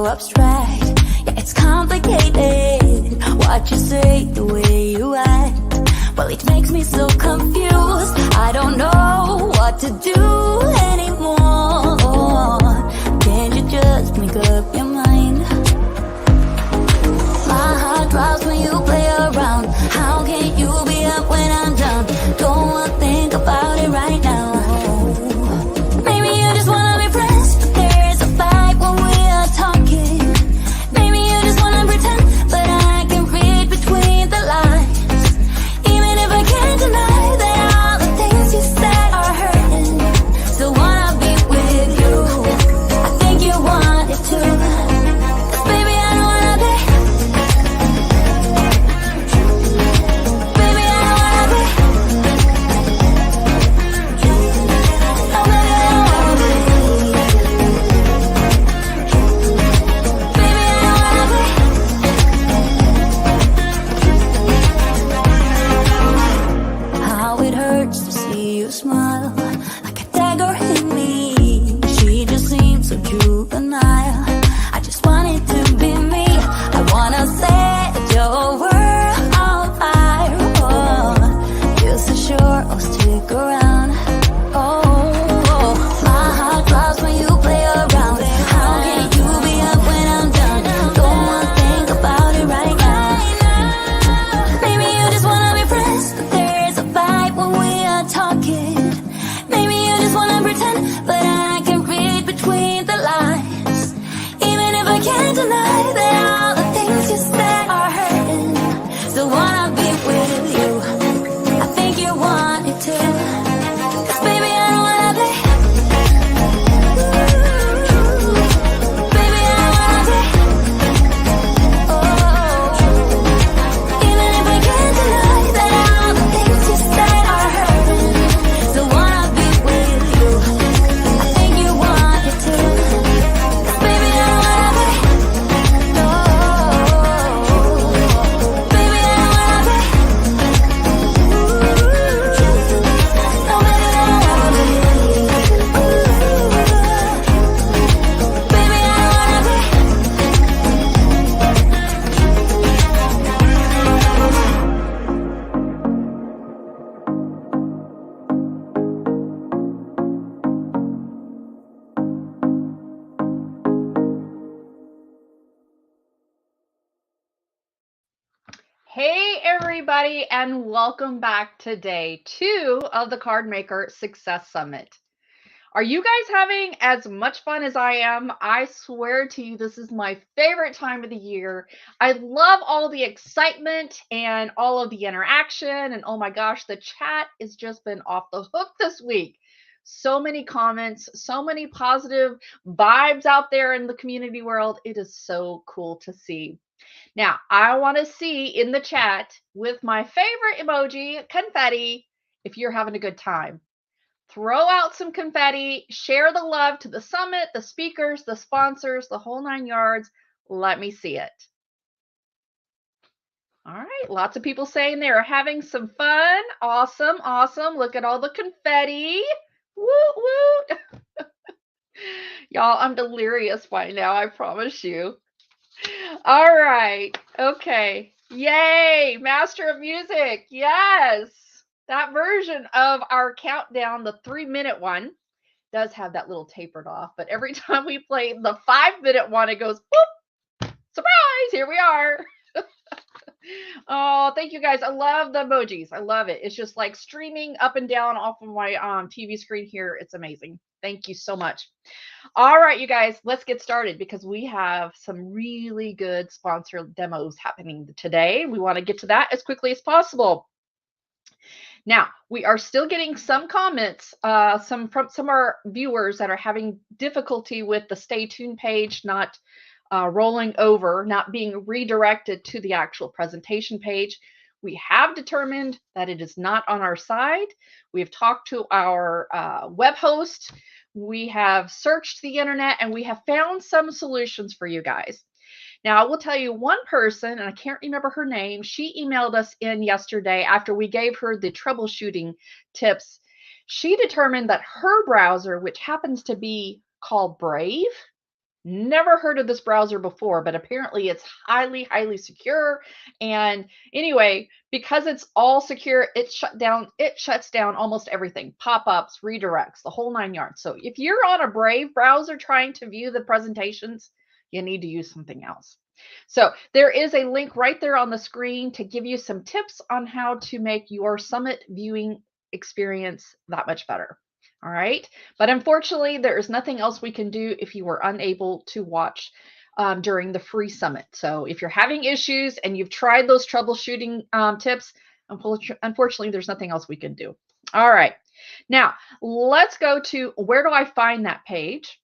so abstract. Yeah, it's complicated what you say, the way you act. Well, it makes me so confused. I don't know what to do anymore. Can't you just make up your mind? My heart drops when you play around. How can you be up when I'm down? Don't wanna think about it right now. Maybe you just wanna be friends, but there is a fight when we are talking. Maybe you just wanna pretend, but I can read between the lines. Even if I can't deny that all the things you said are hurting. So wanna be with you, I think you want it too. 'Cause baby, I don't wanna be. Baby, I don't wanna be. Oh, baby, I don't wanna be. Baby, I don't wanna be. How it hurts to see you smile, like a dagger in me. She just seems so juvenile. I just want it to be me. I wanna set your world on fire. Oh, you're so sure I'll stick around. Oh, my heart drops when you play around. How can you be up when I'm down? Don't wanna think about it right now. Maybe you just wanna be friends, but there is a fight when we are talking. Maybe you just wanna pretend, but I can read between the lines. Even if I can't deny that all the things you said are hurting. So wanna be with you, I think you want it too. 'Cause baby, I don't wanna be. Baby, I don't wanna be. Oh, even if I can't deny that all the things you said are hurting. So wanna be with you, I think you want it too. 'Cause baby, I don't wanna be. No, baby, I don't wanna be. No, baby, I don't wanna be. Baby, I don't wanna be. Hey everybody, and welcome back to day 2 of the Card Maker Success Summit. Are you guys having as much fun as I am? I swear to you, this is my favorite time of the year. I love all the excitement and all of the interaction, and oh my gosh, the chat has just been off the hook this week. So many comments, so many positive vibes out there in the community world. It is so cool to see. Now, I want to see in the chat with my favorite emoji, confetti, if you're having a good time. Throw out some confetti, share the love to the summit, the speakers, the sponsors, the whole 9 yards. Let me see it. All right, lots of people saying they're having some fun. Awesome, awesome. Look at all the confetti. Woot, woot. Y'all, I'm delirious by now, I promise you. All right. Okay. Yay. Master of Music. Yes. That version of our countdown, the 3-minute one, does have that little tapered off. But every time we play the 5-minute one, it goes, whoop, surprise, here we are. Oh, thank you guys. I love the emojis. I love it. It's just like streaming up and down off of my TV screen here. It's amazing. Thank you so much. All right, you guys, let's get started because we have some really good sponsor demos happening today. We want to get to that as quickly as possible. Now, we are still getting some comments, some from some of our viewers that are having difficulty with the stay tuned page not rolling over, not being redirected to the actual presentation page. We have determined that it is not on our side. We have talked to our web host. We have searched the internet and we have found some solutions for you guys. Now, I will tell you one person, and I can't remember her name, she emailed us in yesterday after we gave her the troubleshooting tips. She determined that her browser, which happens to be called Brave, Never heard of this browser before, but apparently it's highly, highly secure. And anyway, because it's all secure, it shuts down almost everything. Pop-ups, redirects, the whole 9 yards. So if you're on a Brave browser trying to view the presentations, you need to use something else. So there is a link right there on the screen to give you some tips on how to make your summit viewing experience that much better. All right. But unfortunately, there is nothing else we can do if you were unable to watch during the free summit. So if you're having issues and you've tried those troubleshooting tips, unfortunately, there's nothing else we can do. All right. Now, let's go to where do I find that page?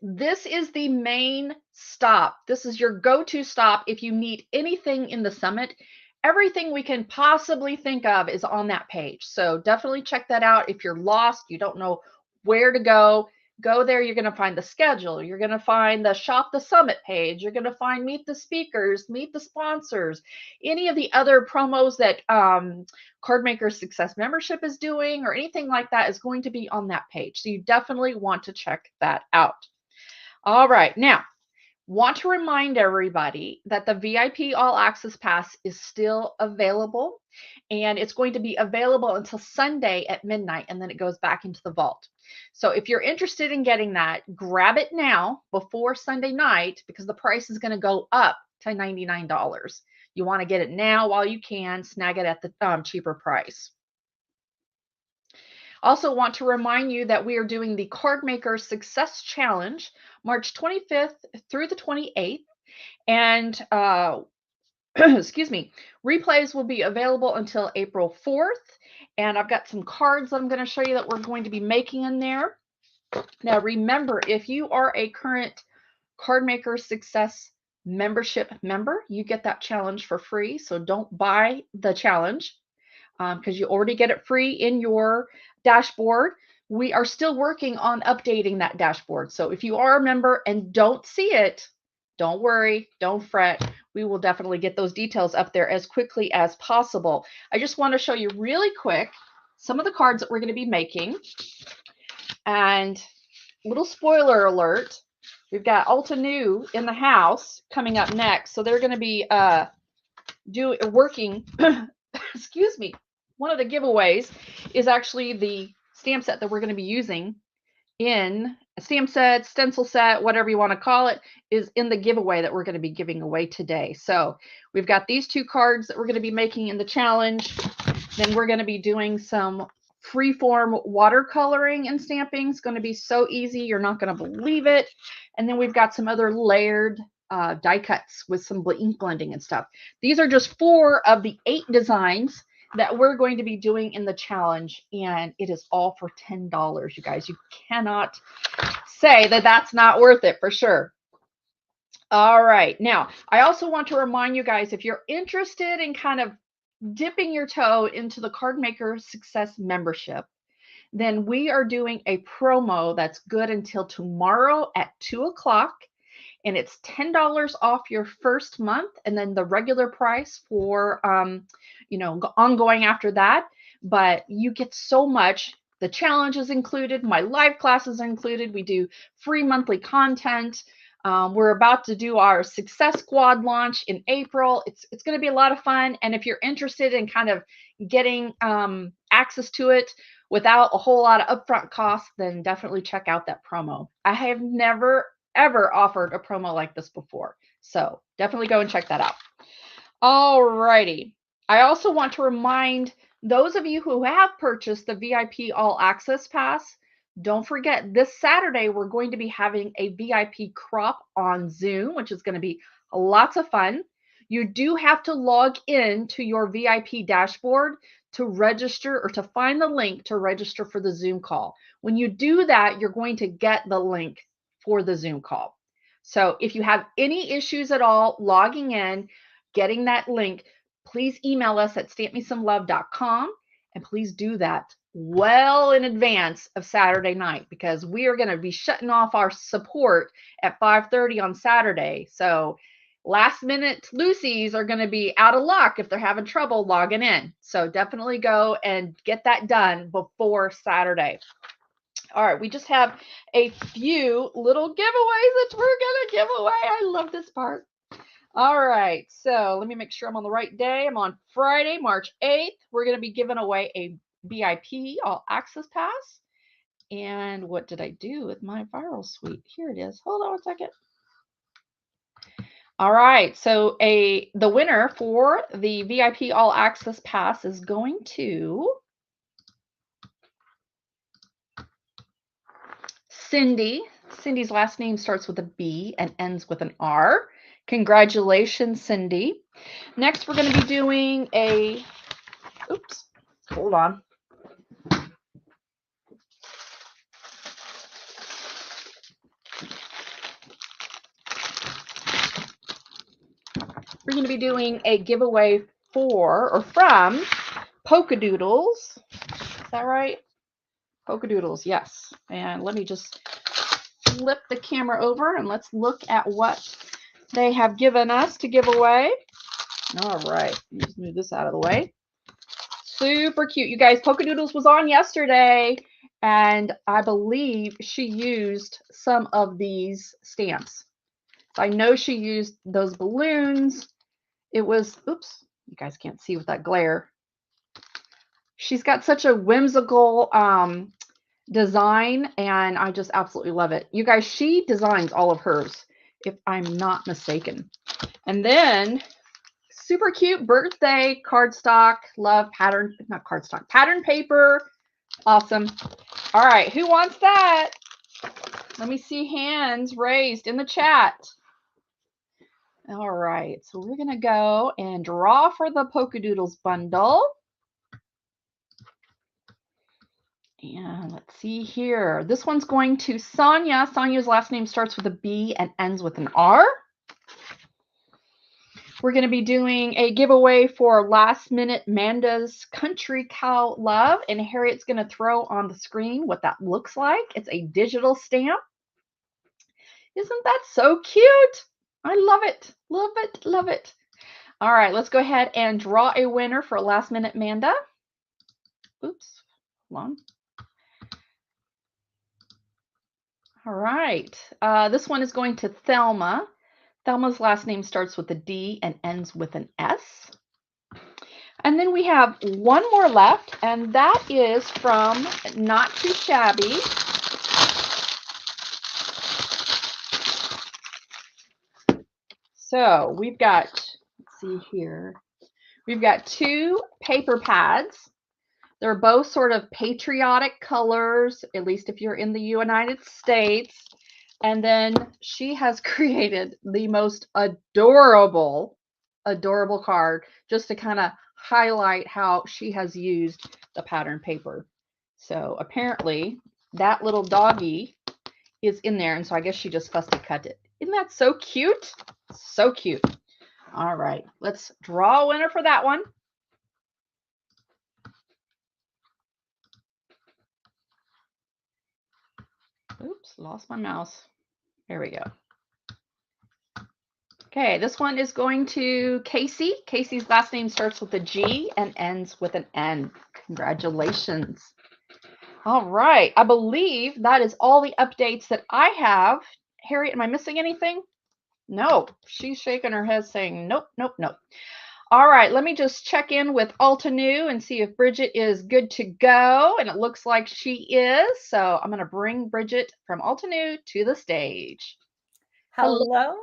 This is the main stop. This is your go-to stop if you need anything in the summit. Everything we can possibly think of is on that page. So definitely check that out. If you're lost, you don't know where to go there. You're going to find the schedule. You're going to find the Shop the Summit page. You're going to find Meet the Speakers, Meet the Sponsors, any of the other promos that Cardmaker Success Membership is doing or anything like that is going to be on that page. So you definitely want to check that out. All right, now, want to remind everybody that the VIP All Access Pass is still available, and it's going to be available until Sunday at midnight, and then it goes back into the vault. So if you're interested in getting that, grab it now before Sunday night because the price is going to go up to $99. You want to get it now while you can, snag it at the cheaper price. Also want to remind you that we are doing the Cardmaker Success Challenge, March 25th through the 28th. And excuse me, replays will be available until April 4th. And I've got some cards that I'm going to show you that we're going to be making in there. Now, remember, if you are a current Cardmaker Success membership member, you get that challenge for free. So don't buy the challenge because you already get it free in your dashboard. We are still working on updating that dashboard. So if you are a member and don't see it, don't worry, don't fret. We will definitely get those details up there as quickly as possible. I just want to show you really quick some of the cards that we're going to be making. And little spoiler alert, we've got Altenew in the house coming up next. So they're going to be working, excuse me, one of the giveaways is actually the stamp set that we're going to be using in a stamp set, stencil set, whatever you want to call it, is in the giveaway that we're going to be giving away today. So we've got these 2 cards that we're going to be making in the challenge. Then we're going to be doing some freeform watercoloring and stamping. It's going to be so easy. You're not going to believe it. And then we've got some other layered die cuts with some ink blending and stuff. These are just 4 of the 8 designs that we're going to be doing in the challenge, and it is all for $10, you guys. You cannot say that that's not worth it for sure. All right. Now, I also want to remind you guys, if you're interested in kind of dipping your toe into the Cardmaker Success membership, then we are doing a promo that's good until tomorrow at 2 o'clock. And it's $10 off your first month, and then the regular price for, ongoing after that. But you get so much. The challenge is included. My live classes are included. We do free monthly content. We're about to do our Success Squad launch in April. It's going to be a lot of fun. And if you're interested in kind of getting access to it without a whole lot of upfront costs, then definitely check out that promo. I have never ever offered a promo like this before. So definitely go and check that out. All righty. I also want to remind those of you who have purchased the VIP All Access Pass, don't forget this Saturday, we're going to be having a VIP crop on Zoom, which is going to be lots of fun. You do have to log in to your VIP dashboard to register or to find the link to register for the Zoom call. When you do that, you're going to get the link for the Zoom call. So if you have any issues at all logging in, getting that link, please email us at stampmesomelove.com, and please do that well in advance of Saturday night because we are going to be shutting off our support at 5:30 on Saturday. So last minute Lucy's are going to be out of luck if they're having trouble logging in. So definitely go and get that done before Saturday. All right, we just have a few little giveaways that we're going to give away. I love this part. All right, so let me make sure I'm on the right day. I'm on Friday, March 8th. We're going to be giving away a VIP All Access Pass. And what did I do with my viral suite? Here it is. Hold on 1 second. All right, so the winner for the VIP All Access Pass is going to Cindy. Cindy's last name starts with a B and ends with an R. Congratulations, Cindy. Next, we're going to be doing a, oops, hold on. We're going to be doing a giveaway for or from Polka Doodles. Is that right? Polka Doodles, yes. And let me just flip the camera over and let's look at what they have given us to give away. All right, just move this out of the way. Super cute. You guys, Polka Doodles was on yesterday, and I believe she used some of these stamps. So I know she used those balloons. It was, oops, you guys can't see with that glare. She's got such a whimsical design, and I just absolutely love it. You guys, she designs all of hers, if I'm not mistaken. And then super cute birthday cardstock, love pattern, not cardstock, pattern paper. Awesome. All right, who wants that? Let me see hands raised in the chat. All right, so we're going to go and draw for the Polka Doodles bundle. And let's see here. This one's going to Sonia. Sonia's last name starts with a B and ends with an R. We're going to be doing a giveaway for Last Minute Manda's Country Cow Love, and Harriet's going to throw on the screen what that looks like. It's a digital stamp. Isn't that so cute? I love it. Love it. Love it. All right, let's go ahead and draw a winner for Last Minute Manda. Oops, hold on. All right, this one is going to Thelma. Thelma's last name starts with a D and ends with an S. And then we have one more left, and that is from Not Too Shabby. So we've got, let's see here, we've got 2 paper pads. They're both sort of patriotic colors, at least if you're in the United States. And then she has created the most adorable card just to kind of highlight how she has used the pattern paper. So apparently that little doggy is in there, and so I guess she just fussy cut it. Isn't that so cute? So cute. All right, let's draw a winner for that one. Oops, lost my mouse. There we go. Okay, this one is going to Casey. Casey's last name starts with a G and ends with an N. Congratulations. All right, I believe that is all the updates that I have. Harriet, am I missing anything? No, she's shaking her head saying nope, nope, nope. All right, let me just check in with Altenew and see if Bridget is good to go. And it looks like she is. So I'm going to bring Bridget from Altenew to the stage. Hello.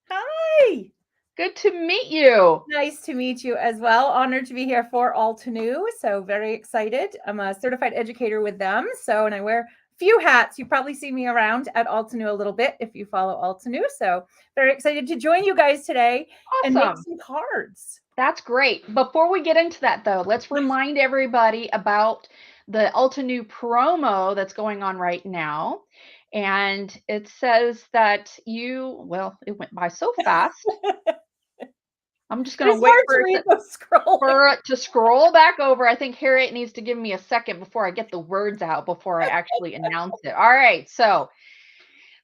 Hi. Good to meet you. Nice to meet you as well. Honored to be here for Altenew. So very excited. I'm a certified educator with them. So, and I wear a few hats. You probably see me around at Altenew a little bit if you follow Altenew. So very excited to join you guys today and make some cards. That's great. Before we get into that though, let's remind everybody about the Altenew promo that's going on right now. And it says that well, it went by so fast. I'm just going to wait for it to scroll back over. I think Harriet needs to give me a second before I get the words out before I actually announce it. All right. So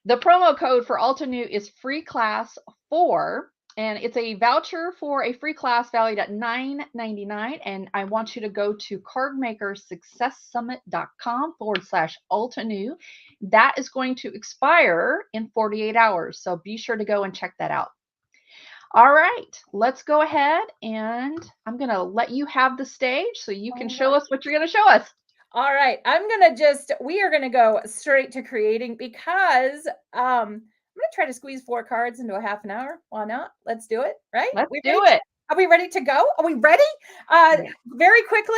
the promo code for Altenew is free class 4. And it's a voucher for a free class valued at $9.99. And I want you to go to cardmakersuccesssummit.com/Altenew. That is going to expire in 48 hours. So be sure to go and check that out. All right, let's go ahead and I'm going to let you have the stage so you can show us what you're going to show us. All right, we are going to go straight to creating because I'm going to try to squeeze 4 cards into a half an hour. Why not? Let's do it, right? Let's do it. Are we ready to go? Are we ready? Very quickly,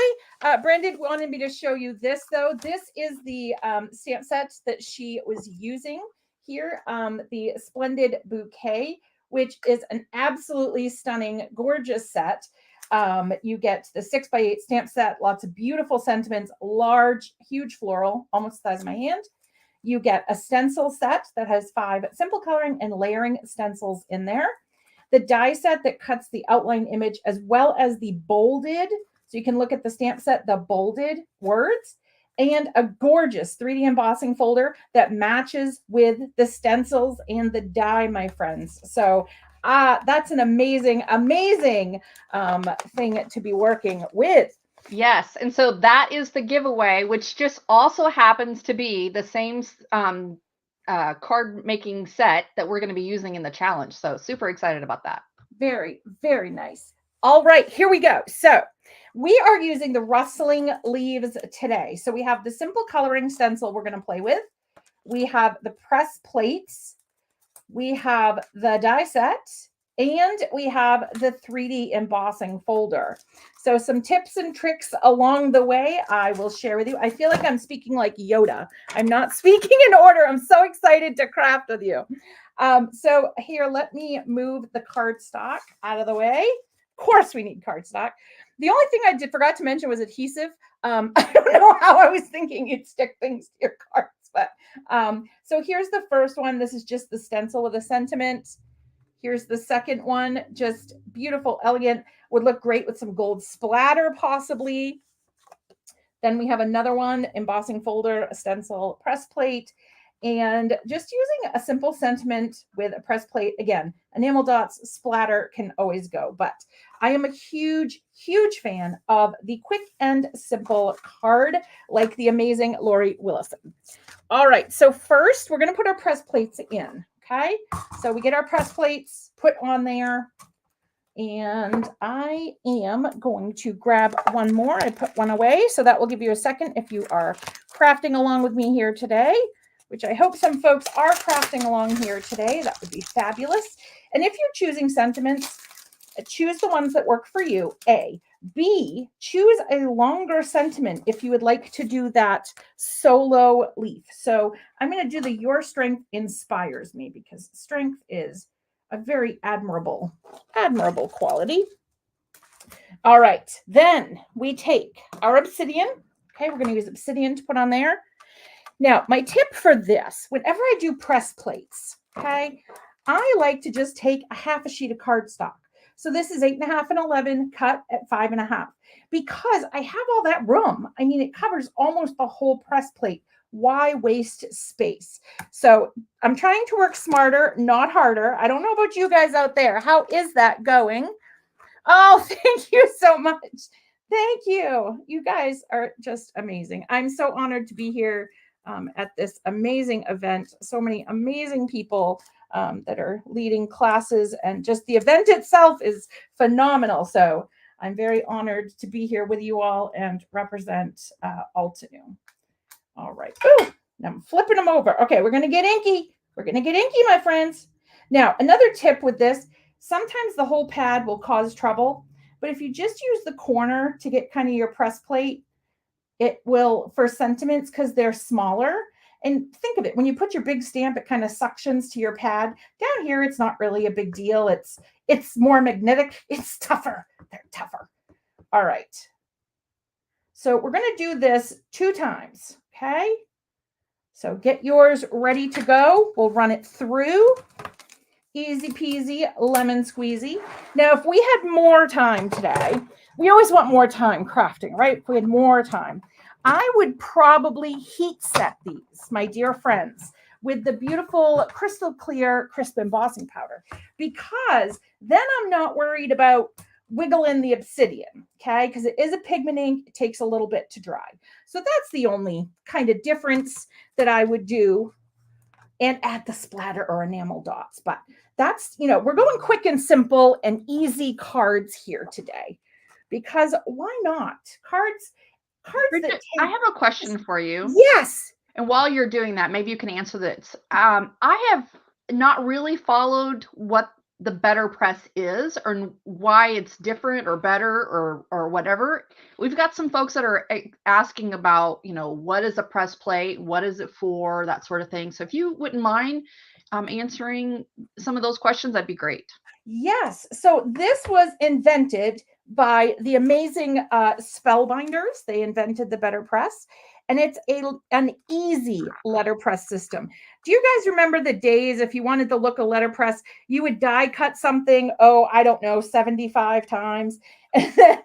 Brendan wanted me to show you this, though. This is the stamp set that she was using here, the Splendid Bouquet, which is an absolutely stunning, gorgeous set. You get the 6x8 stamp set, lots of beautiful sentiments, large, huge floral, almost the size of my hand. You get a stencil set that has 5 simple coloring and layering stencils in there. The die set that cuts the outline image as well as the bolded, so you can look at the stamp set, the bolded words, and a gorgeous 3D embossing folder that matches with the stencils and the die, my friends. So that's an amazing, amazing thing to be working with. Yes. And so that is the giveaway, which just also happens to be the same card making set that we're going to be using in the challenge. So super excited about that. Very, very nice. All right, here we go. So we are using the rustling leaves today. So we have the simple coloring stencil we're going to play with. We have the press plates. We have the die set. And we have the 3D embossing folder. So some tips and tricks along the way I will share with you. I feel like I'm speaking like Yoda. I'm not speaking in order. I'm so excited to craft with you. So here, let me move the cardstock out of the way. Of course we need cardstock. The only thing I forgot to mention was adhesive. I don't know how I was thinking you'd stick things to your cards, but so here's the first one. This is just the stencil with a sentiment. Here's the second one, just beautiful, elegant, would look great with some gold splatter possibly. Then we have another one, embossing folder, a stencil, press plate, and just using a simple sentiment with a press plate. Again, enamel dots, splatter can always go, but I am a huge, huge fan of the quick and simple card like the amazing Lori Willison. All right, so first we're going to put our press plates in. Okay, so we get our press plates put on there, and I am going to grab one more. I put one away, so that will give you a second if you are crafting along with me here today, which I hope some folks are crafting along here today. That would be fabulous. And if you're choosing sentiments, choose the ones that work for you, A. B, choose a longer sentiment if you would like to do that solo leaf. So I'm going to do the Your Strength Inspires Me, because strength is a very admirable quality. All right, then we take our Obsidian. Okay, we're going to use Obsidian to put on there. Now, my tip for this, whenever I do press plates, okay, I like to just take a half a sheet of cardstock. So this is 8.5 and 11 cut at 5.5 because I have all that room. I mean, it covers almost the whole press plate. Why waste space? So I'm trying to work smarter, not harder. I don't know about you guys out there. How is that going? Oh, thank you so much. Thank you. You guys are just amazing. I'm so honored to be here at this amazing event. So many amazing people that are leading classes, and just the event itself is phenomenal. So I'm very honored to be here with you all and represent Altenew. All right. Ooh, I'm flipping them over. Okay, we're going to get inky. We're going to get inky, my friends. Now, another tip with this, sometimes the whole pad will cause trouble, but if you just use the corner to get kind of your press plate, it will, for sentiments, because they're smaller. And think of it, when you put your big stamp, it kind of suctions to your pad. Down here, it's not really a big deal. It's more magnetic. It's tougher. They're tougher. All right. So we're going to do this 2 times. Okay. So get yours ready to go. We'll run it through. Easy peasy, lemon squeezy. Now, if we had more time today, we always want more time crafting, right? If we had more time, I would probably heat set these, my dear friends. with the beautiful crystal clear crisp embossing powder, because then I'm not worried about wiggling the Obsidian, okay? Because it is a pigment ink, it takes a little bit to dry. So that's the only kind of difference that I would do, and add the splatter or enamel dots. But that's, you know, we're going quick and simple and easy cards here today, because why not? Cards Bridget, that I take, have a question for you. yes. And while you're doing that, maybe you can answer this. I have not really followed what the BetterPress is, or why it's different or better, or whatever. We've got some folks that are asking about, you know, what is a press plate? What is it for? That sort of thing. So if you wouldn't mind answering some of those questions, that'd be great. Yes. So this was invented by the amazing Spellbinders. They invented the BetterPress, and it's an easy letterpress system. Do you guys remember the days if you wanted to look a letterpress, you would die cut something, oh, I don't know, 75 times, and then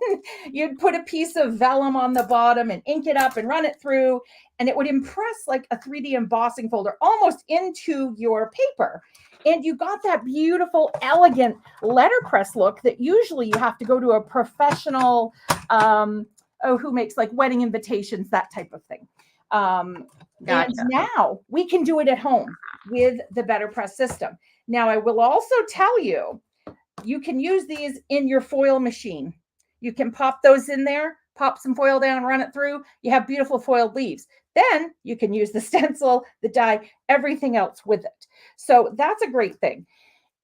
you'd put a piece of vellum on the bottom and ink it up and run it through, and it would impress like a 3D embossing folder almost into your paper. And you got that beautiful, elegant letterpress look that usually you have to go to a professional, who makes like wedding invitations, that type of thing. Gotcha. And now we can do it at home with the BetterPress system. Now, I will also tell you, you can use these in your foil machine. You can pop those in there, pop some foil down, run it through. You have beautiful foiled leaves. Then you can use the stencil, the die, everything else with it. So that's a great thing.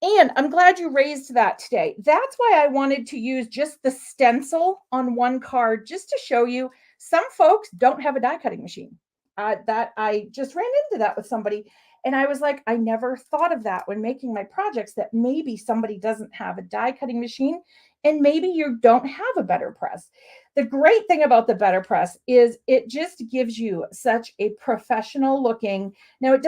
And I'm glad you raised that today. That's why I wanted to use just the stencil on one card, just to show you some folks don't have a die cutting machine. That I just ran into that with somebody. And I was like, I never thought of that when making my projects, that maybe somebody doesn't have a die cutting machine, and maybe you don't have a BetterPress. The great thing about the BetterPress is it just gives you such a professional looking. Now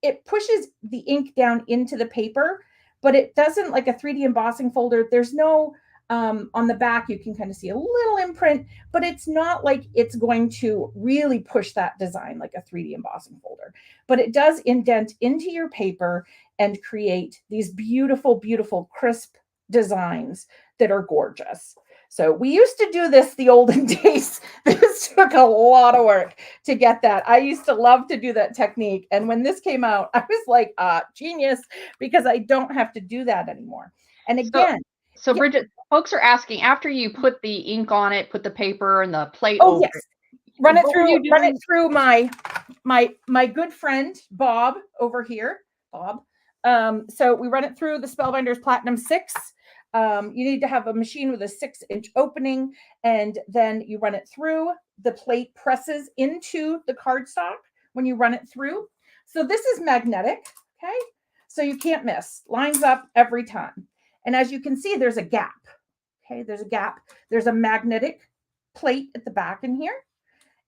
it pushes the ink down into the paper, but it doesn't, like a 3D embossing folder. There's no, on the back, you can kind of see a little imprint, but it's not like it's going to really push that design like a 3D embossing folder. But it does indent into your paper and create these beautiful, beautiful, crisp designs that are gorgeous. So we used to do this the olden days. This took a lot of work to get that. I used to love to do that technique. And when this came out, I was like, genius, because I don't have to do that anymore. And again, so Bridget, folks are asking, after you put the ink on it, put the paper and the plate oh over yes, it, run it through my good friend Bob over here, Bob. So we run it through the Spellbinders Platinum 6. You need to have a machine with a 6-inch opening, and then you run it through. The plate presses into the cardstock when you run it through. So this is magnetic, okay? So you can't miss. Lines up every time. And as you can see, there's a gap. Okay, there's a gap. There's a magnetic plate at the back in here.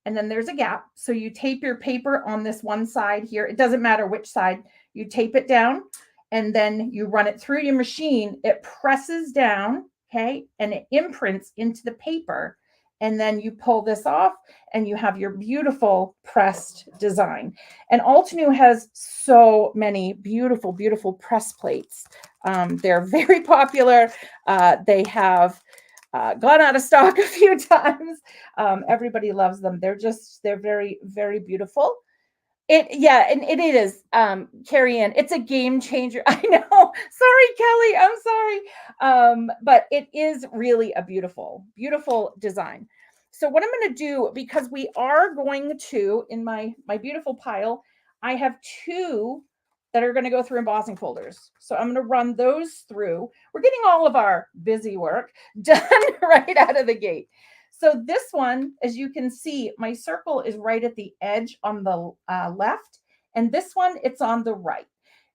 And then there's a gap. So you tape your paper on this one side here. It doesn't matter which side. You tape it down, and then you run it through your machine. It presses down, okay, and it imprints into the paper. And then you pull this off, and you have your beautiful pressed design. And Altenew has so many beautiful, beautiful press plates. They're very popular. They have gone out of stock a few times. Everybody loves them. They're very, very beautiful. And it is, Carrie Ann, it's a game changer. I know. Sorry, Kelly. I'm sorry. But it is really a beautiful, beautiful design. So what I'm going to do, because we are going to, in my beautiful pile, I have 2 that are going to go through embossing folders. So I'm going to run those through. We're getting all of our busy work done right out of the gate. So this one, as you can see, my circle is right at the edge on the left, and this one, it's on the right.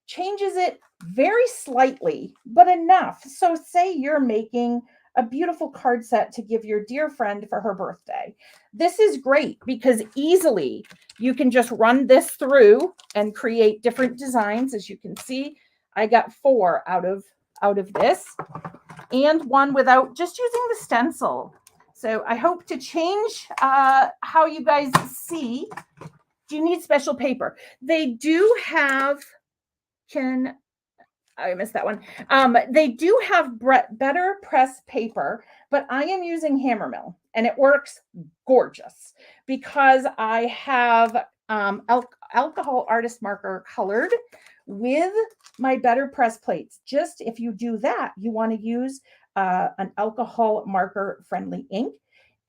Changes it very slightly, but enough. So say you're making a beautiful card set to give your dear friend for her birthday. This is great because easily you can just run this through and create different designs. As you can see, I got 4 out of this, and 1 without, just using the stencil. So I hope to change how you guys see Do you need special paper? They do have, I missed that one. They do have BetterPress paper, but I am using Hammermill and it works gorgeous because I have alcohol artist marker colored with my BetterPress plates. Just if you do that, you want to use an alcohol marker friendly ink,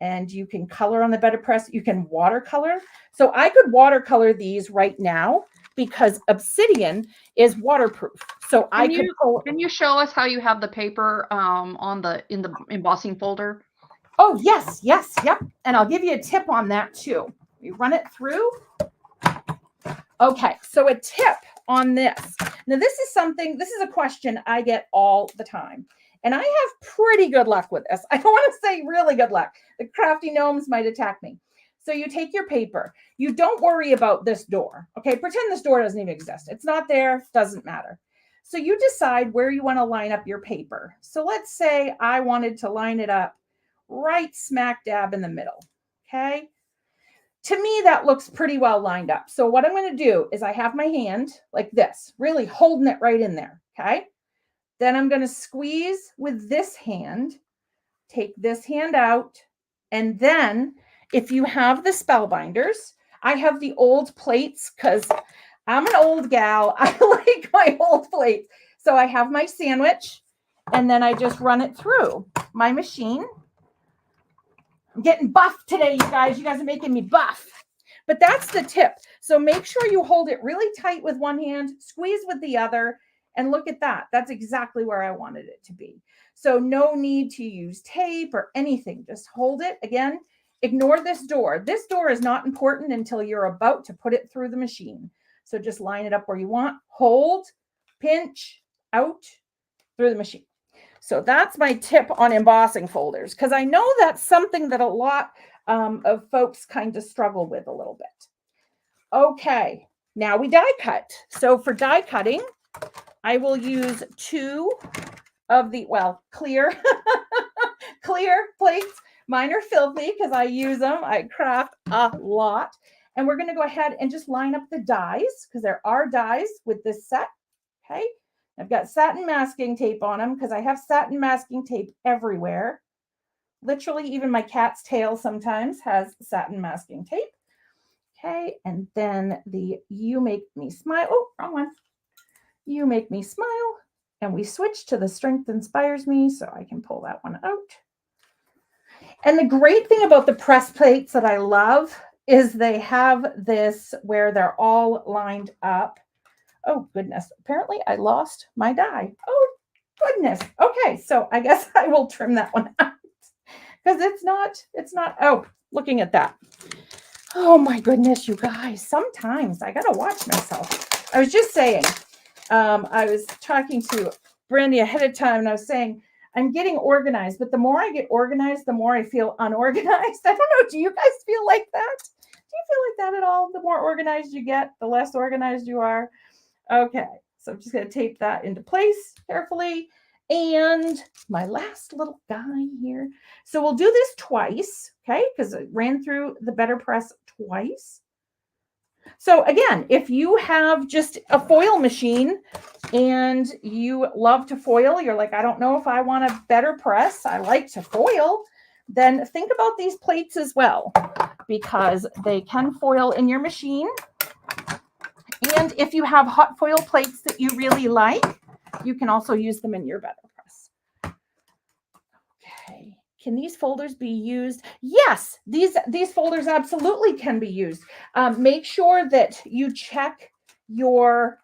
and you can color on the BetterPress. You can watercolor. So I could watercolor these right now because Obsidian is waterproof. So can you show us how you have the paper in the embossing folder? Oh, yes, yep. And I'll give you a tip on that too. You run it through. Okay, so a tip on this. Now this is a question I get all the time. And I have pretty good luck with this. I don't want to say really good luck. The crafty gnomes might attack me. So you take your paper. You don't worry about this door. Okay, pretend this door doesn't even exist. It's not there, doesn't matter. So you decide where you want to line up your paper. So let's say I wanted to line it up right smack dab in the middle. Okay. To me, that looks pretty well lined up. So what I'm going to do is I have my hand like this, really holding it right in there. Okay. Then I'm going to squeeze with this hand, take this hand out. And then if you have the spellbinders, I have the old plates because I'm an old gal. I like my old plates. So I have my sandwich and then I just run it through my machine. I'm getting buff today, you guys. You guys are making me buff. But that's the tip. So make sure you hold it really tight with one hand, squeeze with the other, and look at that. That's exactly where I wanted it to be. So no need to use tape or anything. Just hold it. Again, ignore this door. This door is not important until you're about to put it through the machine. So just line it up where you want. Hold, pinch, out, through the machine. So that's my tip on embossing folders, because I know that's something that a lot of folks kind of struggle with a little bit. Okay, now we die cut. So for die cutting, I will use 2 of the, clear, clear plates. Mine are filthy because I use them. I craft a lot. And we're going to go ahead and just line up the dies because there are dies with this set. Okay. I've got satin masking tape on them because I have satin masking tape everywhere. Literally, even my cat's tail sometimes has satin masking tape. Okay. And then the You Make Me Smile. Oh, wrong one. You Make Me Smile. And we switch to the Strength Inspires Me so I can pull that one out. And the great thing about the press plates that I love is they have this where they're all lined up. Oh, goodness. Apparently, I lost my die. Oh, goodness. Okay, so I guess I will trim that one out because it's not, oh, looking at that. Oh, my goodness, you guys. Sometimes I got to watch myself. I was just saying, I was talking to Brandy ahead of time, and I was saying, I'm getting organized, but the more I get organized, the more I feel unorganized. I don't know. Do you guys feel like that? Do you feel like that at all? The more organized you get, the less organized you are. Okay, so I'm just going to tape that into place carefully. And my last little guy here. So we'll do this twice, okay, because it ran through the BetterPress twice. So again, if you have just a foil machine and you love to foil, you're like, I don't know if I want a BetterPress, I like to foil, then think about these plates as well, because they can foil in your machine. And if you have hot foil plates that you really like, you can also use them in your BetterPress. Okay. Can these folders be used? Yes, these folders absolutely can be used. Make sure that you check your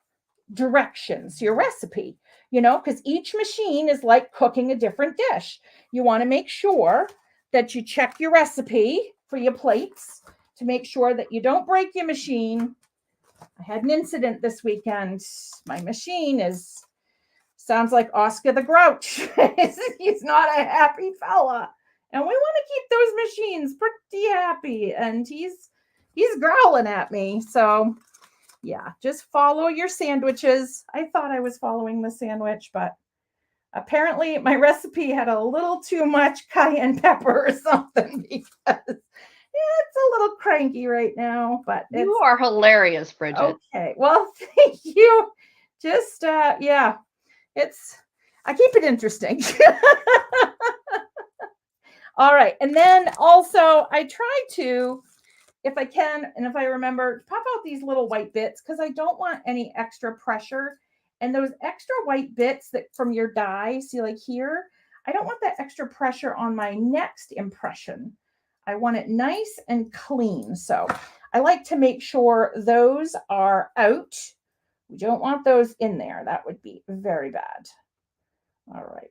directions, your recipe, because each machine is like cooking a different dish. You want to make sure that you check your recipe for your plates to make sure that you don't break your machine. I had an incident this weekend. My machine sounds like Oscar the Grouch. He's not a happy fella. And we want to keep those machines pretty happy. And he's growling at me. So yeah, just follow your sandwiches. I thought I was following the sandwich, but apparently my recipe had a little too much cayenne pepper or something, because it's a little cranky right now, but You are hilarious, Bridget. okay. Well, thank you. Just yeah, I keep it interesting. All right. And then also I try to, if I can, and if I remember, pop out these little white bits because I don't want any extra pressure. And those extra white bits that from your die, see like here, I don't want that extra pressure on my next impression. I want it nice and clean. So I like to make sure those are out. We don't want those in there. That would be very bad. All right.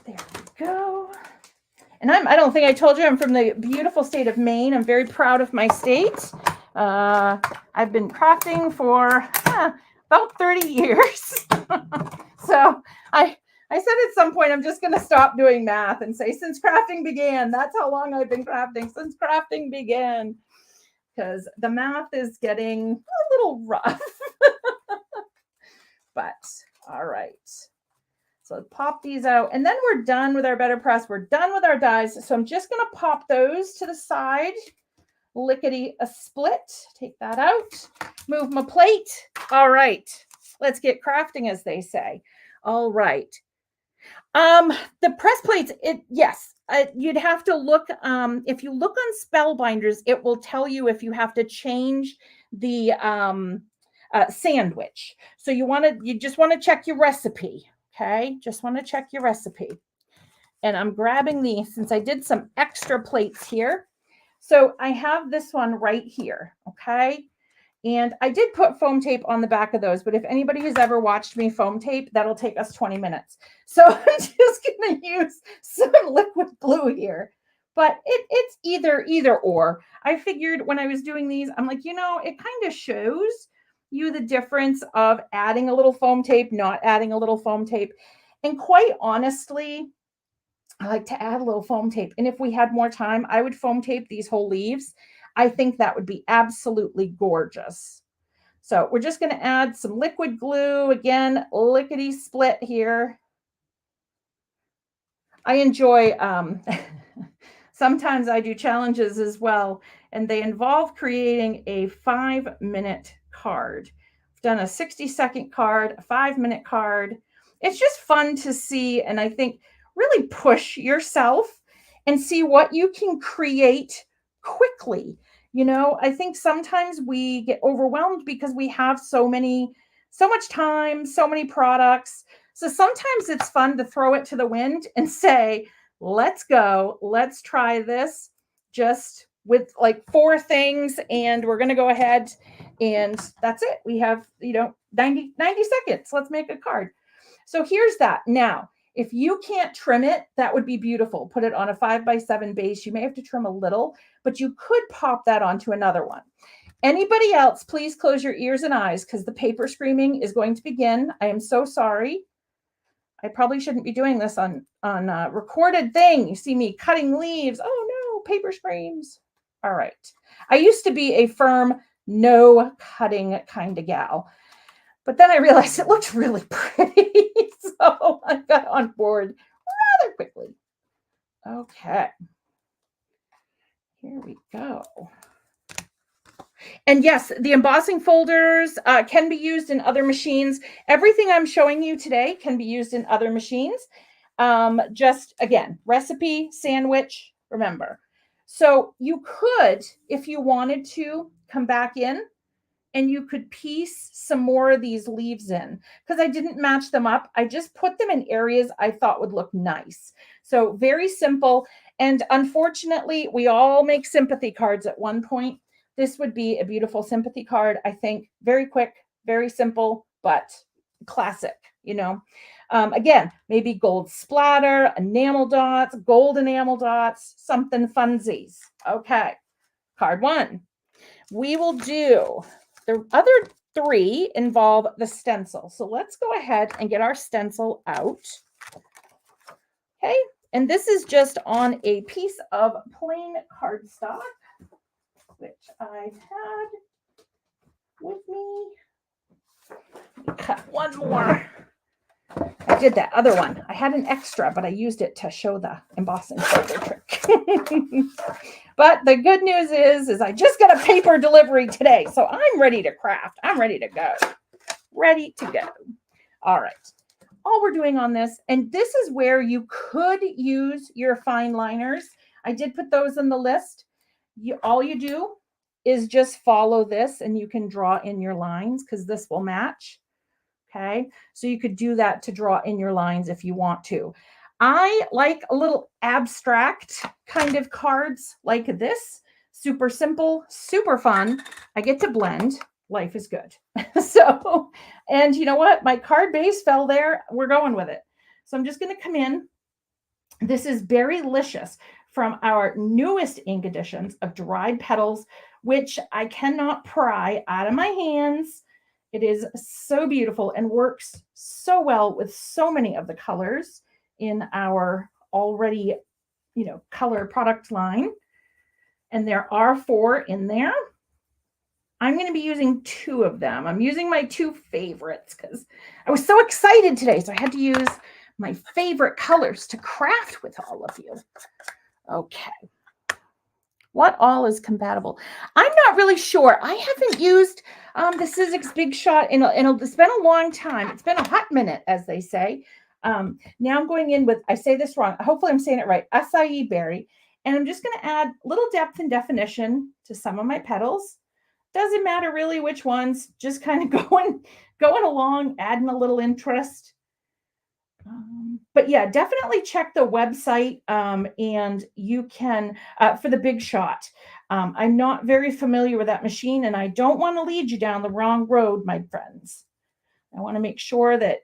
There we go. And I don't think I told you, I'm from the beautiful state of Maine. I'm very proud of my state. I've been crafting for about 30 years. So I said at some point, I'm just going to stop doing math and say, since crafting began, that's how long I've been crafting, since crafting began. Because the math is getting a little rough. But all right. So pop these out, and then we're done with our BetterPress. We're done with our dies. So I'm just going to pop those to the side. Lickety a split. Take that out. Move my plate. All right. Let's get crafting, as they say. All right. The press plates, you'd have to look. If you look on Spellbinders, it will tell you if you have to change the sandwich. So you just want to check your recipe. Okay, just want to check your recipe. And I'm grabbing these since I did some extra plates here. So I have this one right here. Okay. And I did put foam tape on the back of those, but if anybody has ever watched me foam tape, that'll take us 20 minutes. So I'm just going to use some liquid glue here. But it's either or. I figured when I was doing these, I'm like, it kind of shows you the difference of adding a little foam tape, not adding a little foam tape. And quite honestly, I like to add a little foam tape. And if we had more time, I would foam tape these whole leaves. I think that would be absolutely gorgeous. So we're just going to add some liquid glue. Again, lickety split here. I enjoy, sometimes I do challenges as well, and they involve creating a 5-minute card. I've done a 60-second card, a 5-minute card. It's just fun to see, and I think really push yourself and see what you can create quickly. I think sometimes we get overwhelmed because we have so much time, so many products. So sometimes it's fun to throw it to the wind and say, let's go, let's try this just with like 4 things. And we're going to go ahead and that's it. We have, 90 seconds. Let's make a card. So here's that. Now, if you can't trim it, that would be beautiful. Put it on a 5x7 base. You may have to trim a little, but you could pop that onto another one. Anybody else, please close your ears and eyes because the paper screaming is going to begin. I am so sorry. I probably shouldn't be doing this on a recorded thing. You see me cutting leaves. Oh no, paper screams. All right. I used to be a firm no cutting kind of gal. But then I realized it looked really pretty. So I got on board rather quickly. Okay. Here we go. And yes, the embossing folders can be used in other machines. Everything I'm showing you today can be used in other machines. Just again, recipe, sandwich, remember. So you could, if you wanted to, come back in and you could piece some more of these leaves in because I didn't match them up. I just put them in areas I thought would look nice. So very simple. And unfortunately, we all make sympathy cards at one point. This would be a beautiful sympathy card, I think. Very quick, very simple, but classic, Again, maybe gold splatter, enamel dots, gold enamel dots, something funsies. Okay, card 1. We will do the other 3 involve the stencil. So let's go ahead and get our stencil out. Okay, and this is just on a piece of plain cardstock, which I had with me. Cut one more I did that other one. I had an extra, but I used it to show the embossing folder trick. But the good news is I just got a paper delivery today. So I'm ready to craft. I'm ready to go. Ready to go. All right. All we're doing on this, and this is where you could use your fine liners. I did put those in the list. All you do is just follow this and you can draw in your lines because this will match. Okay, so you could do that to draw in your lines if you want to. I like a little abstract kind of cards like this. Super simple, super fun. I get to blend. Life is good. So, and you know what? My card base fell there. We're going with it. So I'm just going to come in. This is Berrylicious from our newest ink editions of Dried Petals, which I cannot pry out of my hands. It is so beautiful and works so well with so many of the colors in our already, color product line. And there are 4 in there. I'm going to be using 2 of them. I'm using my 2 favorites because I was so excited today. So I had to use my favorite colors to craft with all of you. Okay. What all is compatible? I'm not really sure. I haven't used the Sizzix Big Shot it's been a long time. It's been a hot minute, as they say. Now I'm going in with, I say this wrong. Hopefully I'm saying it right. Acai berry. And I'm just going to add a little depth and definition to some of my petals. Doesn't matter really which ones, just kind of going along, adding a little interest. But yeah, definitely check the website and you can, for the Big Shot. I'm not very familiar with that machine and I don't want to lead you down the wrong road, my friends. I want to make sure that,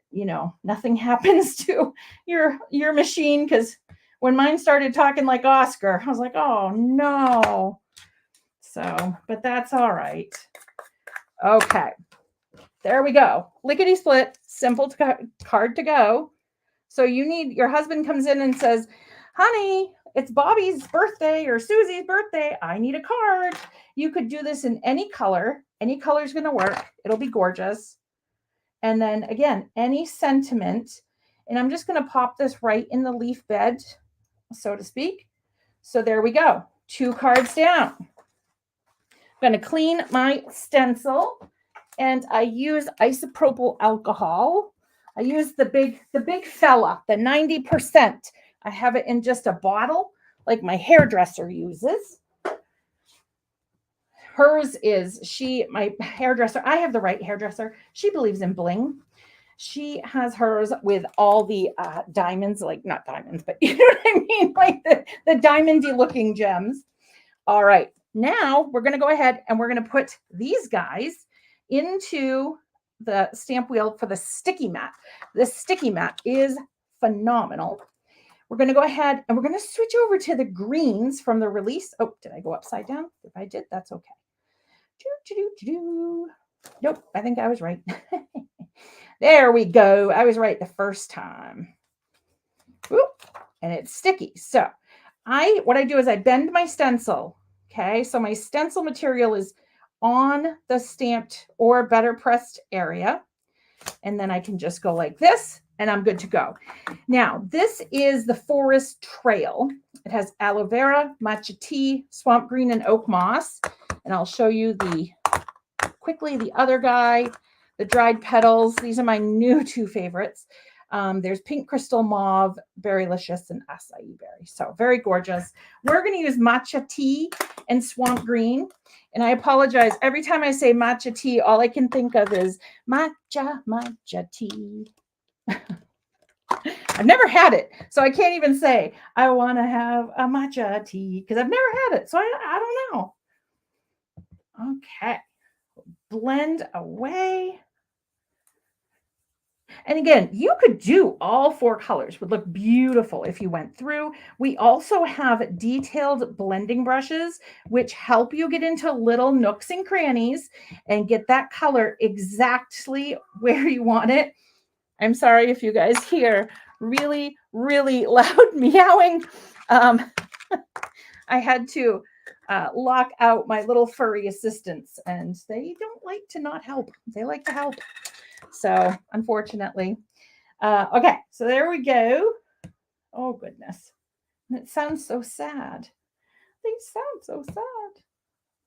nothing happens to your machine because when mine started talking like Oscar, I was like, oh no. So, but that's all right. Okay, there we go. Lickety split, simple card to go. So your husband comes in and says, honey, it's Bobby's birthday or Susie's birthday. I need a card. You could do this in any color. Any color is going to work. It'll be gorgeous. And then again, any sentiment. And I'm just going to pop this right in the leaf bed, so to speak. So there we go. 2 cards down. I'm going to clean my stencil and I use isopropyl alcohol. I use the big fella, the 90%. I have it in just a bottle like my hairdresser uses. Hers is, my hairdresser, I have the right hairdresser. She believes in bling. She has hers with all the diamonds, like not diamonds, but you know what I mean? Like the diamondy looking gems. All right, now we're going to go ahead and we're going to put these guys into the stamp wheel for the sticky mat. The sticky mat is phenomenal. We're going to go ahead and we're going to switch over to the greens from the release. Oh, did I go upside down? If I did, that's okay. Nope, I think I was right. There we go. I was right the first time. Oop, and it's sticky. So what I do is I bend my stencil. Okay, so my stencil material is on the stamped or BetterPressed area. And then I can just go like this and I'm good to go. Now, this is the Forest Trail. It has aloe vera, matcha tea, swamp green, and oak moss. And I'll show you quickly the other guy, the Dried Petals. These are my new 2 favorites. There's Pink Crystal Mauve, Berrylicious, and Acai Berry. So very gorgeous. We're going to use matcha tea and swamp green. And I apologize. Every time I say matcha tea, all I can think of is matcha tea. I've never had it. So I can't even say, I want to have a matcha tea because I've never had it. So I don't know. Okay. Blend away. And again, you could do all 4 colors. Would look beautiful if you went through. We also have detailed blending brushes, which help you get into little nooks and crannies and get that color exactly where you want it. I'm sorry if you guys hear really, really loud meowing. I had to lock out my little furry assistants, and they don't like to not help. They like to help. So unfortunately, Okay, so there we go. Oh, goodness. And it sounds so sad. They sound so sad.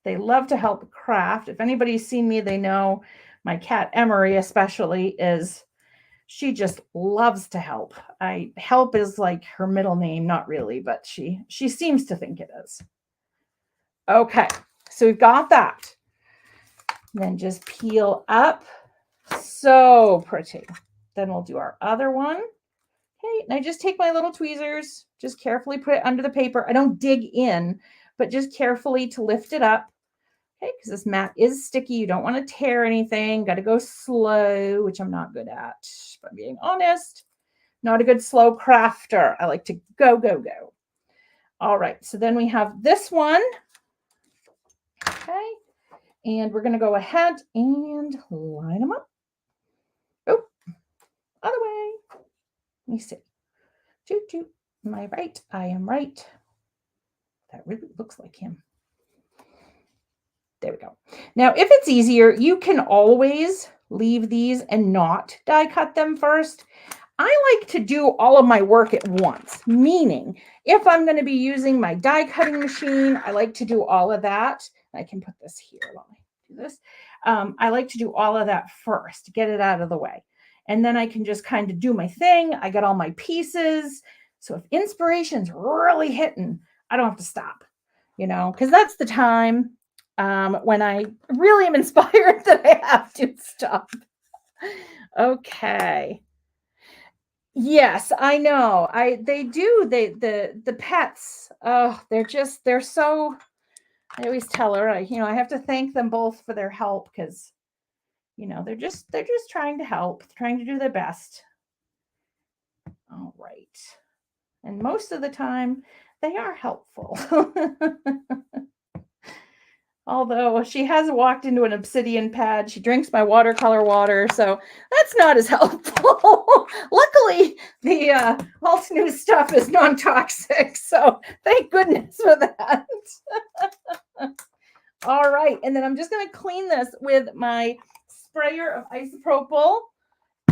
They love to help craft. If anybody's seen me, they know my cat Emery especially she just loves to help. Help is like her middle name, not really, but she seems to think it is. Okay, so we've got that. Then just peel up. So pretty. Then we'll do our other one. Okay, and I just take my little tweezers, just carefully put it under the paper. I don't dig in, but just carefully to lift it up. Okay, because this mat is sticky. You don't want to tear anything. Got to go slow, which I'm not good at, if I'm being honest. Not a good slow crafter. I like to go, go, go. All right, so then we have this one. Okay, and we're going to go ahead and line them up. Oh, other way. Let me see. Toot, toot. Am I right? I am right. That really looks like him. There we go. Now, if it's easier, you can always leave these and not die cut them first. I like to do all of my work at once, meaning if I'm going to be using my die cutting machine, I like to do all of that. I can put this here while I do this. I like to do all of that first, get it out of the way. And then I can just kind of do my thing. I got all my pieces. So if inspiration's really hitting, I don't have to stop, because that's the time when I really am inspired that I have to stop. Okay. Yes, I know. They do. The pets. Oh, they're so. I always tell her, I have to thank them both for their help because, they're just trying to help, trying to do their best. All right. And most of the time, they are helpful. Although she has walked into an obsidian pad, she drinks my watercolor water, so that's not as helpful. Luckily, the Altenew stuff is non-toxic, so thank goodness for that. All right, and then I'm just going to clean this with my sprayer of isopropyl,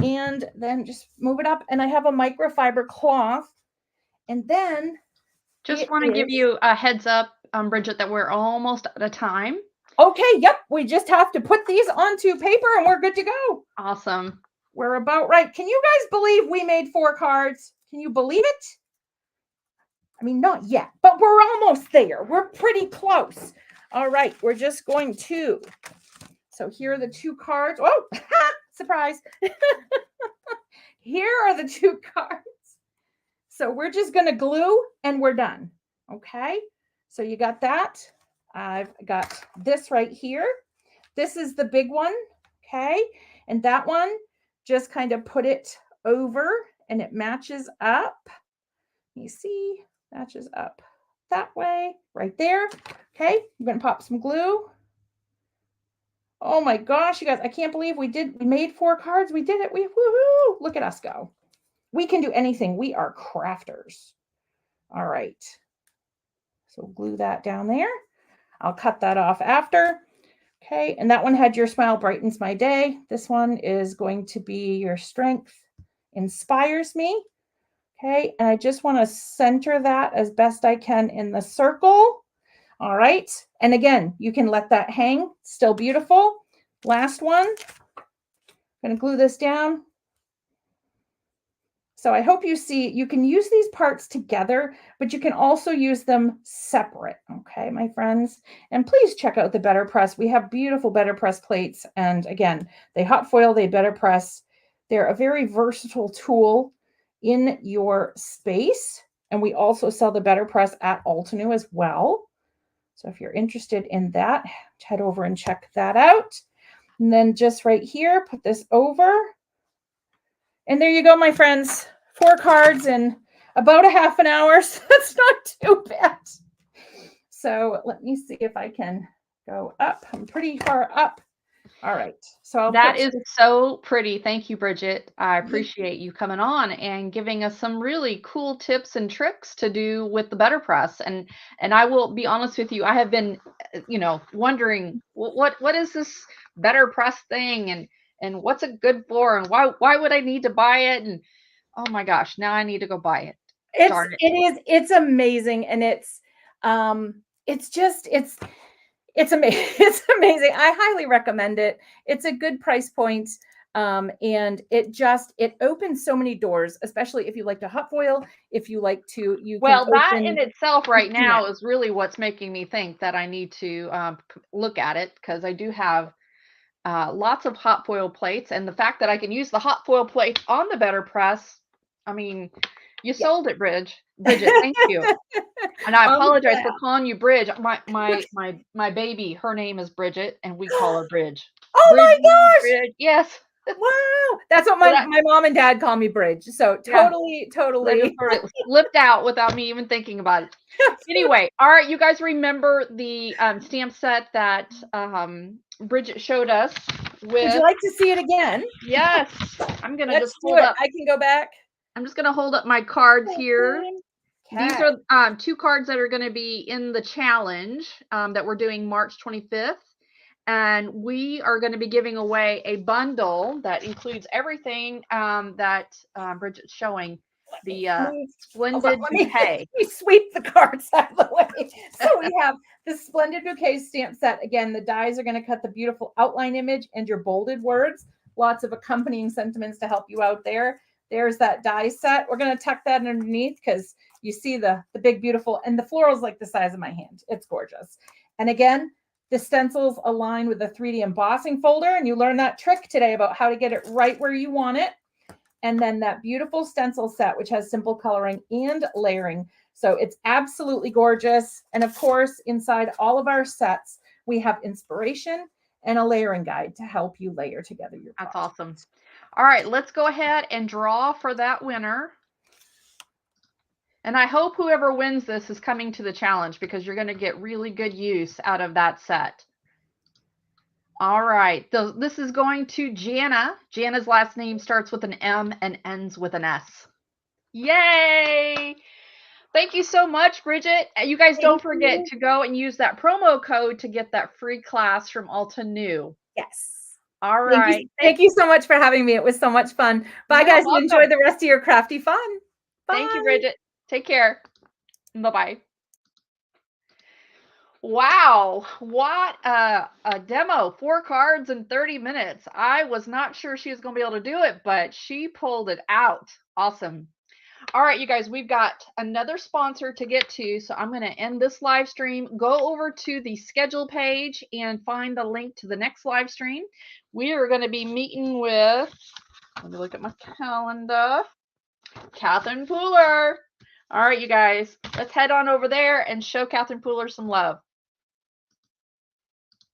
and then just move it up. And I have a microfiber cloth, and then just want to give you a heads up, Bridget, that we're almost out of time. Okay, yep. We just have to put these onto paper and we're good to go. Awesome. We're about right. Can you guys believe we made 4 cards? Can you believe it? I mean, not yet, but we're almost there. We're pretty close. All right, we're just going to. So here are the 2 cards. Oh, surprise. Here are the 2 cards. So we're just going to glue and we're done. Okay. So you got that. I've got this right here. This is the big one. Okay. And that one, just kind of put it over and it matches up. You see, matches up that way right there. Okay. I'm going to pop some glue. Oh my gosh, you guys, I can't believe we made 4 cards. We did it. Woohoo. Look at us go. We can do anything. We are crafters. All right. So glue that down there. I'll cut that off after. Okay. And that one had your smile brightens my day. This one is going to be your strength inspires me. Okay. And I just want to center that as best I can in the circle. All right. And again, you can let that hang. Still beautiful. Last one. I'm going to glue this down. So I hope you see, you can use these parts together, but you can also use them separate. Okay, my friends. And please check out the BetterPress. We have beautiful BetterPress plates. And again, they hot foil, they BetterPress. They're a very versatile tool in your space. And we also sell the BetterPress at Altenew as well. So if you're interested in that, head over and check that out. And then just right here, put this over. And there you go, my friends. 4 cards in about a half an hour. So that's not too bad. So let me see if I can go up. I'm pretty far up. All right. So that is so pretty. Thank you, Bridget. I appreciate you coming on and giving us some really cool tips and tricks to do with the BetterPress. And I will be honest with you, I have been, wondering what is this BetterPress thing? and what's it good for, and why would I need to buy it? And oh my gosh, now I need to go buy it. Darn it. It's amazing, and it's it's amazing. It's amazing. I highly recommend it. It's a good price point. And it opens so many doors, especially if you like to hot foil, if you like to, Well, that in itself right now is really what's making me think that I need to look at it, because I do have lots of hot foil plates, and the fact that I can use the hot foil plate on the BetterPress, I mean, you sold it, Bridget. Thank you. And I apologize for calling you Bridge. My baby, her name is Bridget, and we call her Bridge. Oh my gosh! Bridge. Yes. Wow, that's what my mom and dad call me, Bridge. So totally sort of slipped out without me even thinking about it. Anyway, all right, you guys remember the stamp set that Bridget showed us with? Would you like to see it again? Yes, I'm gonna just hold up. I can go back. I'm just gonna hold up my cards here. Okay. These are 2 cards that are going to be in the challenge that we're doing March 25th. And we are going to be giving away a bundle that includes everything that Bridget's showing. The Splendid Bouquet. Let me sweep the cards out of the way. So we have the Splendid Bouquet stamp set. Again, the dies are going to cut the beautiful outline image and your bolded words. Lots of accompanying sentiments to help you out there. There's that die set. We're going to tuck that underneath because you see the big, beautiful, and the floral's like the size of my hand. It's gorgeous. And again, the stencils align with the 3D embossing folder, and you learned that trick today about how to get it right where you want it. And then that beautiful stencil set, which has simple coloring and layering. So it's absolutely gorgeous. And of course, inside all of our sets, we have inspiration and a layering guide to help you layer together your project. That's awesome. All right, let's go ahead and draw for that winner. And I hope whoever wins this is coming to the challenge, because you're going to get really good use out of that set. All right, so this is going to Jana. Jana's last name starts with an M and ends with an S. Yay! Thank you so much, Bridget. You guys don't forget to go and use that promo code to get that free class from Altenew. Yes. All right. Thank you so much for having me. It was so much fun. Bye, guys. Enjoy the rest of your crafty fun. Bye. Thank you, Bridget. Take care. Bye-bye. Wow. What a demo. 4 cards in 30 minutes. I was not sure she was going to be able to do it, but she pulled it out. Awesome. All right, you guys, we've got another sponsor to get to, so I'm going to end this live stream. Go over to the schedule page and find the link to the next live stream. We are going to be meeting with, let me look at my calendar, Catherine Pooler. All right, you guys, let's head on over there and show Catherine Pooler some love.